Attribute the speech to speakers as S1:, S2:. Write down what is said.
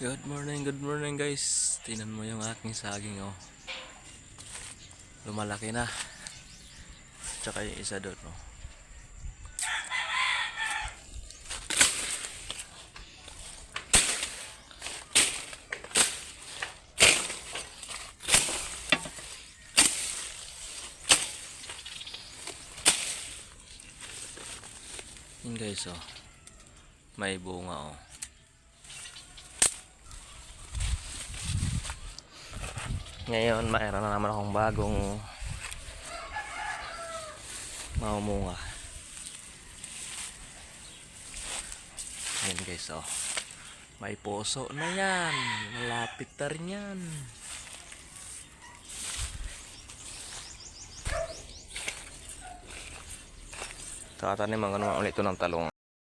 S1: Good morning guys. Tingnan mo yung aking saging oh. Lumalaki na. Tsaka yung isa doon oh. Yun guys oh. May bunga oh. Ngayon mayroon na naman akong bagong mamumunga. Ayan guys oh. May puso na yan. Malapit na rin yan. Tataniman ko naman ulit ito ng talong.